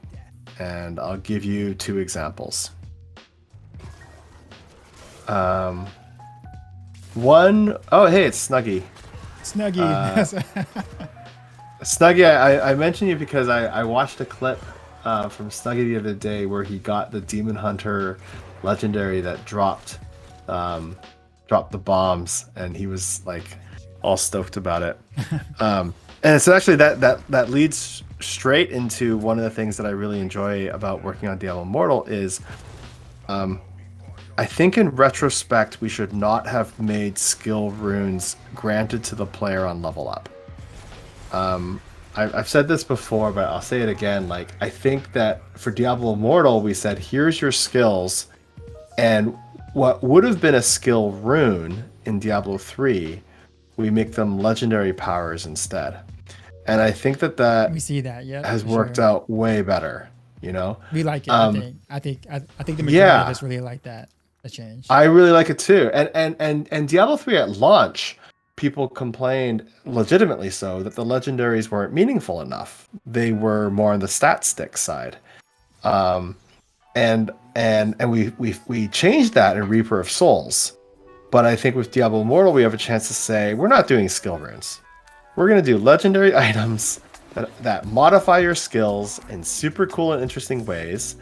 And I'll give you 2 examples. One, oh hey, it's Snuggy. Snuggy, I mentioned you because I watched a clip from Snuggy the other day where he got the Demon Hunter legendary that dropped the bombs, and he was like all stoked about it. And it's actually that leads straight into one of the things that I really enjoy about working on Diablo Immortal is I think in retrospect we should not have made skill runes granted to the player on level up. I've said this before, but I'll say it again. Like, I think that for Diablo Immortal, we said, here's your skills, and what would have been a skill rune in Diablo 3, we make them legendary powers instead. And I think that we see that, yeah, has worked out way better. You know, we like it. I think the majority of us really like that change. I really like it too. And Diablo 3 at launch, people complained, legitimately so, that the legendaries weren't meaningful enough. They were more on the stat stick side. And we changed that in Reaper of Souls. But I think with Diablo Immortal, we have a chance to say, we're not doing skill runes. We're going to do legendary items that modify your skills in super cool and interesting ways.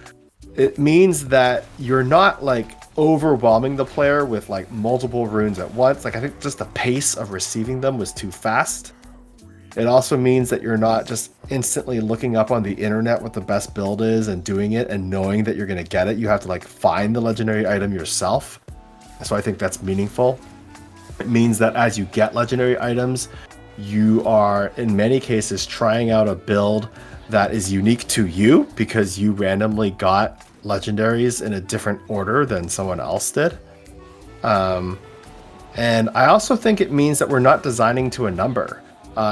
It means that you're not like overwhelming the player with like multiple runes at once. Like, I think just the pace of receiving them was too fast. It also means that you're not just instantly looking up on the internet what the best build is and doing it and knowing that you're going to get it. You have to like find the legendary item yourself. So I think that's meaningful. It means that as you get legendary items, you are in many cases trying out a build that is unique to you because you randomly got legendaries in a different order than someone else did. And I also think it means that we're not designing to a number.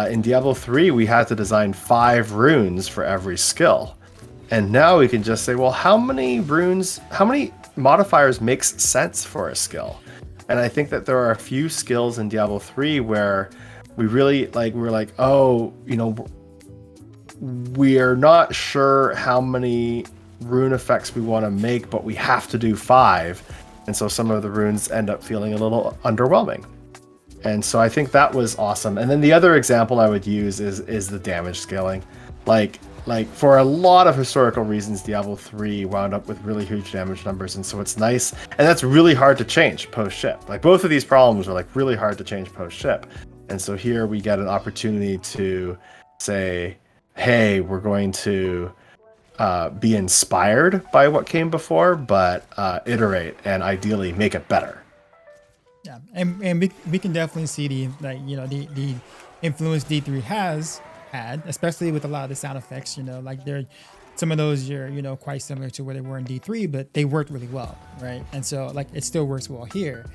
In Diablo 3, we had to design 5 runes for every skill. And now we can just say, well, how many modifiers makes sense for a skill? And I think that there are a few skills in Diablo 3 where we really we're like, oh, we are not sure how many rune effects we want to make, but we have to do 5. And so some of the runes end up feeling a little underwhelming. And so I think that was awesome. And then the other example I would use is the damage scaling. Like for a lot of historical reasons, Diablo 3 wound up with really huge damage numbers. And so it's nice. And that's really hard to change post-ship. Like, both of these problems are like really hard to change post-ship. And so here we get an opportunity to say, hey, we're going to be inspired by what came before, but iterate and ideally make it better. Yeah, and we can definitely see the influence D3 has had, especially with a lot of the sound effects. Like some of those are quite similar to where they were in D3, but they worked really well, right? And so like it still works well here.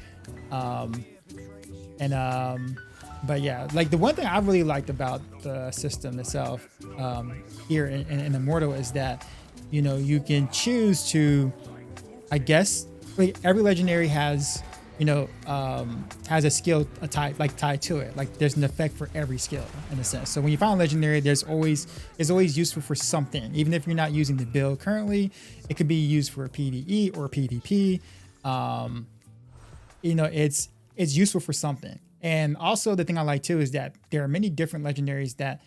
But yeah, like the one thing I really liked about the system itself here in Immortal is that, you can choose to, I guess, like every legendary has, has a skill, tied to it. Like there's an effect for every skill in a sense. So when you find a legendary, it's always useful for something. Even if you're not using the build currently, it could be used for a PvE or PvP. It's useful for something. And also the thing I like too is that there are many different legendaries that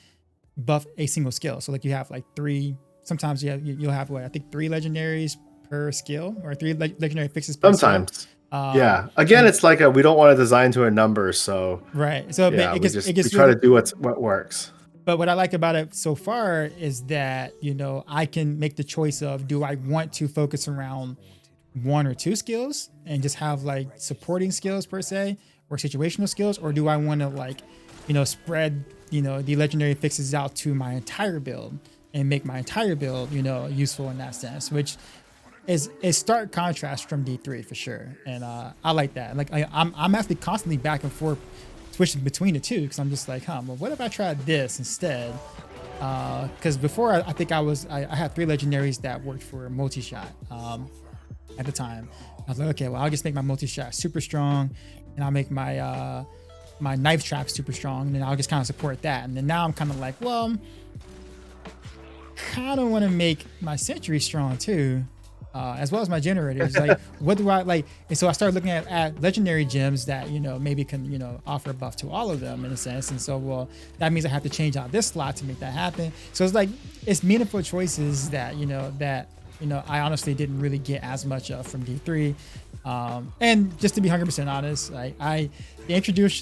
buff a single skill. So like you have like 3, sometimes you'll have I think 3 legendaries per skill, or 3 legendary fixes per sometimes skill. Yeah, again, it's like we don't want to design to a number, so right. So yeah, it gets we try to do what works. But what I like about it so far is that, I can make the choice of, do I want to focus around one or two skills and just have like supporting skills per se, or situational skills, or do I want to like, spread, the legendary fixes out to my entire build and make my entire build, useful in that sense, which is a stark contrast from D3 for sure. And I like that. Like I'm actually constantly back and forth switching between the two, because I'm just like, well, what if I tried this instead? Because before I think I had 3 legendaries that worked for multi-shot at the time. I was like, okay, well, I'll just make my multi-shot super strong, and I'll make my my knife trap super strong, and then I'll just kind of support that. And then now I'm kind of like, well, kind of want to make my sentry strong too, as well as my generators. Like, what do I like? And so I started looking at legendary gems that maybe can offer a buff to all of them in a sense. And so, well, that means I have to change out this slot to make that happen. So it's like, it's meaningful choices that I honestly didn't really get as much of from D3. And just to be 100% honest,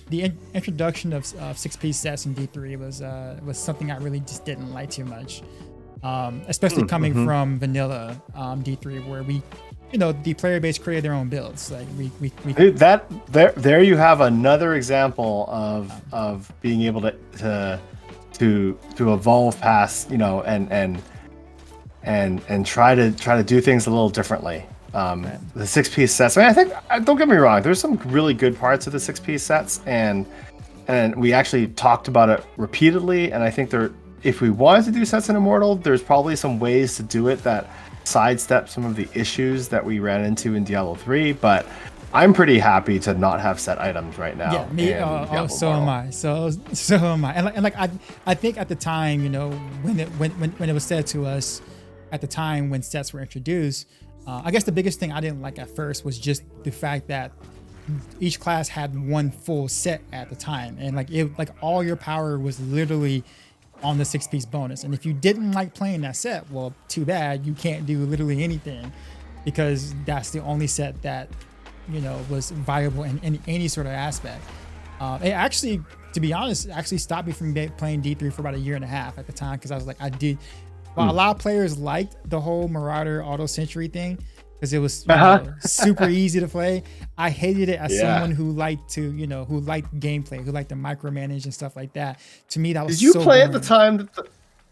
the introduction of 6-piece sets in D3 was something I really just didn't like too much. Especially coming from vanilla D3, where the player base created their own builds. Like we Dude, there you have another example of being able to evolve past, and try to do things a little differently. The 6-piece sets. I think, don't get me wrong, there's some really good parts of the 6-piece sets, and we actually talked about it repeatedly. And I think if we wanted to do sets in Immortal, there's probably some ways to do it that sidestep some of the issues that we ran into in Diablo 3. But I'm pretty happy to not have set items right now. Yeah, me. So am I. So am I. And like I think at the time, when it was said to us at the time when sets were introduced, I guess the biggest thing I didn't like at first was just the fact that each class had one full set at the time, and like all your power was literally on the 6-piece bonus. And if you didn't like playing that set, well, too bad. You can't do literally anything, because that's the only set that was viable in any sort of aspect. It actually, to be honest, stopped me from playing D3 for about 1.5 years at the time, because I was like, While a lot of players liked the whole Marauder auto century thing, because it was super easy to play, I hated it as someone who liked gameplay, who liked to micromanage and stuff like that. To me, that was Did you so play boring. at the time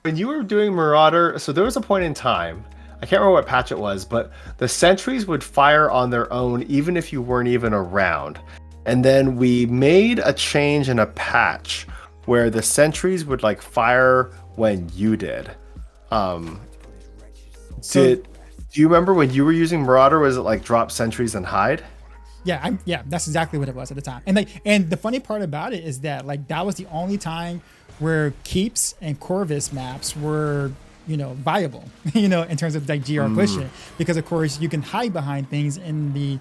when you were doing Marauder? So there was a point in time, I can't remember what patch it was, but the sentries would fire on their own even if you weren't even around. And then we made a change in a patch where the sentries would fire when you did. Do you remember when you were using Marauder? Was it drop sentries and hide? Yeah, that's exactly what it was at the time. And the funny part about it is that that was the only time where keeps and Corvus maps were viable, in terms of GR pushing, because of course you can hide behind things in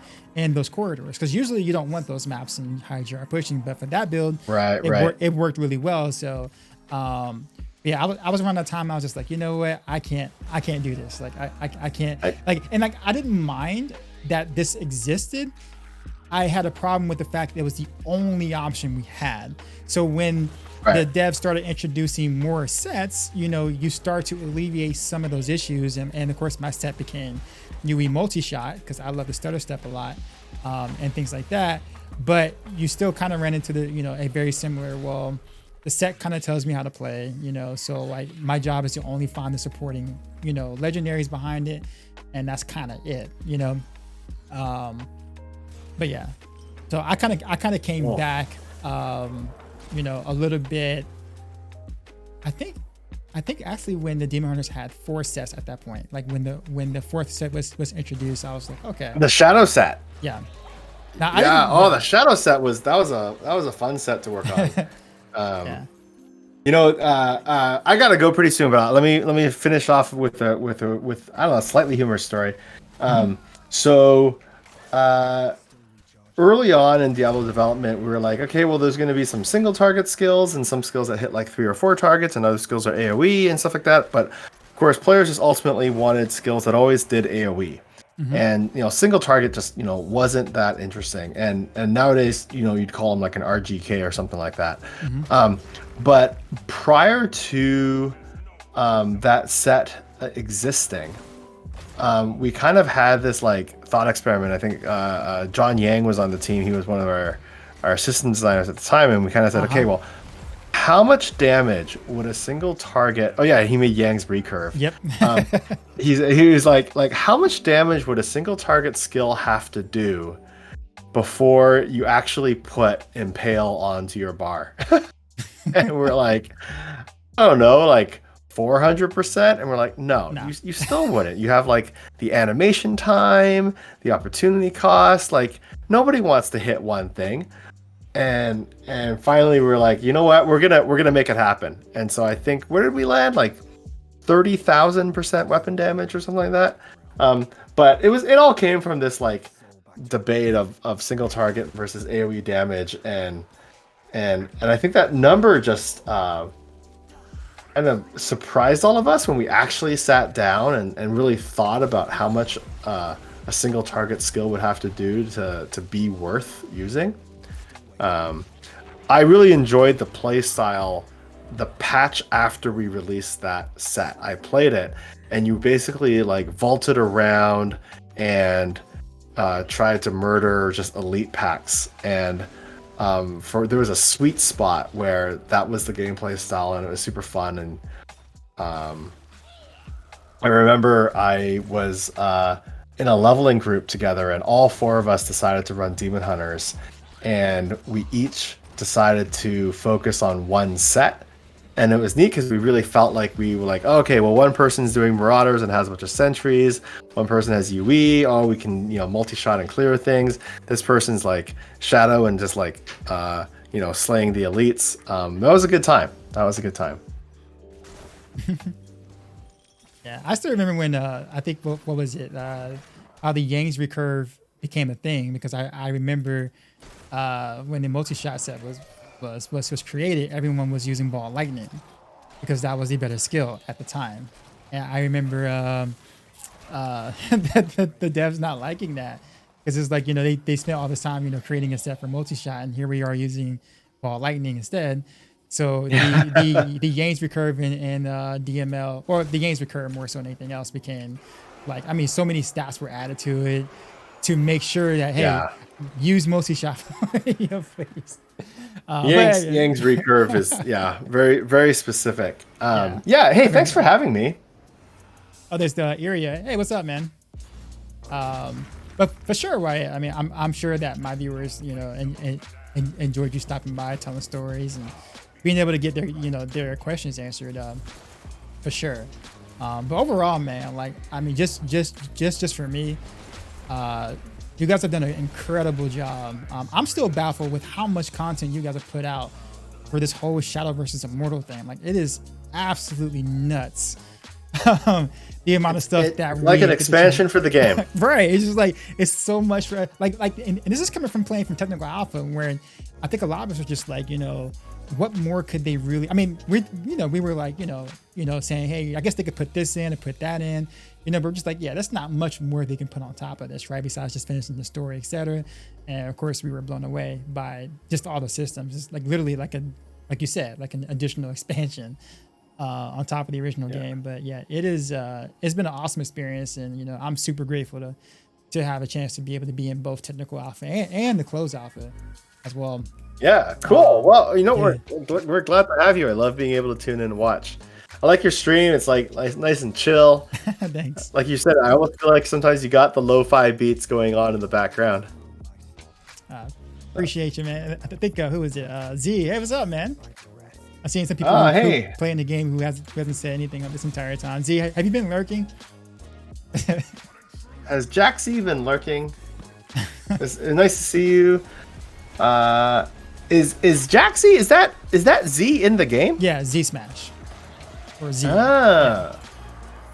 those corridors, because usually you don't want those maps in high GR pushing, but for that build, it worked really well. So yeah, I was around that time. I was just like, you know what? I can't do this. I can't. I didn't mind that this existed. I had a problem with the fact that it was the only option we had. So when the devs started introducing more sets, you start to alleviate some of those issues. And of course, my set became UE multi-shot, because I love the stutter step a lot, and things like that. But you still kind of ran into a very similar, well, the set kind of tells me how to play, so my job is to only find the supporting, legendaries behind it, and that's kind of it, but yeah, so I kind of came back, a little bit. I think actually when the Demon Hunters had 4 sets at that point, when the 4th set was introduced, I was like, okay. The Shadow set. Yeah. Now, the Shadow set was a fun set to work on. I gotta go pretty soon, but let me finish off with I don't know, a slightly humorous story. So early on in Diablo development, we were like, okay, well, there's going to be some single target skills and some skills that hit 3 or 4 targets, and other skills are AoE and stuff like that. But of course, players just ultimately wanted skills that always did AoE. And single target just wasn't that interesting. And nowadays you'd call them like an RGK or something like that. But prior to that set existing, we kind of had this like thought experiment. I think John Yang was on the team. He was one of our assistant designers at the time, and we kind of said, okay, well, how much damage would a single target? Oh yeah, he made Yang's recurve. Yep. He was like how much damage would a single target skill have to do before you actually put impale onto your bar? And we're like, I don't know, like 400%, and we're like, no. You still wouldn't. You have like the animation time, the opportunity cost. Like nobody wants to hit one thing. And finally we're like, you know what, we're gonna make it happen. And so I think, where did we land? Like 30,000% weapon damage or something like that. But it all came from this like debate of single target versus AoE damage, and I think that number just kind of surprised all of us when we actually sat down and really thought about how much a single target skill would have to do to be worth using. I really enjoyed the play style, the patch after we released that set. I played it, and you basically like vaulted around and tried to murder just elite packs. And there was a sweet spot where that was the gameplay style, and it was super fun. And I remember I was in a leveling group together, and all four of us decided to run Demon Hunters, and we each decided to focus on one set. And it was neat because we really felt like we were like, oh, okay, well, one person's doing Marauders and has a bunch of sentries. One person has UE. Oh, we can, multi-shot and clear things. This person's like Shadow and just like, slaying the elites. That was a good time. Yeah, I still remember when I think what was it? How the Yang's recurve became a thing, because I remember when the multi-shot set was created, everyone was using ball lightning because that was the better skill at the time. And I remember the devs not liking that, because it's like, they spent all this time creating a set for multi-shot, and here we are using ball lightning instead. So the Yang's recurve and DML, or the Yang's recurve more so than anything else, became like, so many stats were added to it to make sure that, hey, use multi-shot, please. Yang's recurve is very, very specific. Hey, thanks for having me. Oh, there's the area. Hey, what's up, man? But for sure, Wyatt, I'm sure that my viewers, enjoyed you stopping by, telling stories, and being able to get their questions answered, for sure. But overall, man, just for me, you guys have done an incredible job. I'm still baffled with how much content you guys have put out for this whole Shadow versus Immortal thing. Like, it is absolutely nuts. The amount of stuff that like an expansion for the game. Right. It's just like, it's so much for and this is coming from playing from technical alpha, where I think a lot of us are just like, what more could they really, we were like, saying, hey, I guess they could put this in and put that in, but we're just like, yeah, that's not much more they can put on top of this, right? Besides just finishing the story, etc. And of course we were blown away by just all the systems. It's like literally like you said, like an additional expansion on top of the original game. But yeah, it's been an awesome experience, and I'm super grateful to have a chance to be able to be in both technical alpha and the closed alpha as well. Yeah, cool. Well, we're glad to have you. I love being able to tune in and watch. I like your stream. It's like nice and chill. Thanks. Like you said, I almost feel like sometimes you got the lo-fi beats going on in the background. Appreciate you, man. I think who is it? Z. Hey, what's up, man? I've seen some people who playing the game who hasn't said anything this entire time. Z, have you been lurking? Has Jaxie been lurking? It's nice to see you. Is Jaxie? Is that Z in the game? Yeah, Z Smash. Or Z. Ah.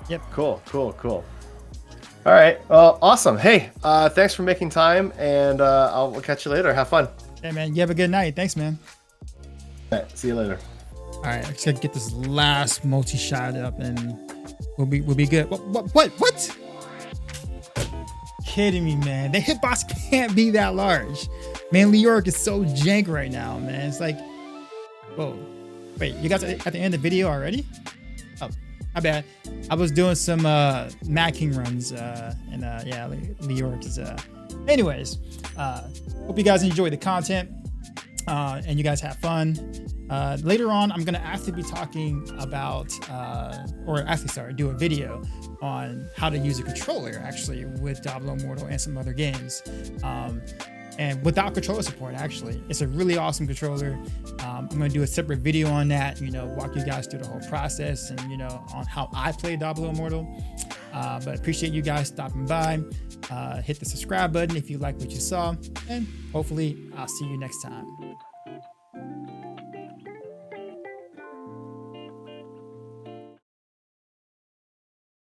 Yeah. Yep. Cool. All right. Well, awesome. Hey, thanks for making time, and I'll catch you later. Have fun. Hey, man. You have a good night. Thanks, man. All right, see you later. All right. I'm just gonna get this last multi-shot up, and we'll be good. What? kidding me, man. The hitbox can't be that large. Man, New York is so jank right now, man. It's like, whoa. Wait, you guys at the end of the video already? Oh, my bad. I was doing some macking runs and yeah, New York is anyways, hope you guys enjoy the content and you guys have fun. Later on, I'm gonna actually be talking about, do a video on how to use a controller actually with Diablo Immortal and some other games. And without controller support, actually, it's a really awesome controller. I'm gonna do a separate video on that, walk you guys through the whole process and, on how I play Diablo Immortal. But appreciate you guys stopping by. Hit the subscribe button if you like what you saw, and hopefully I'll see you next time.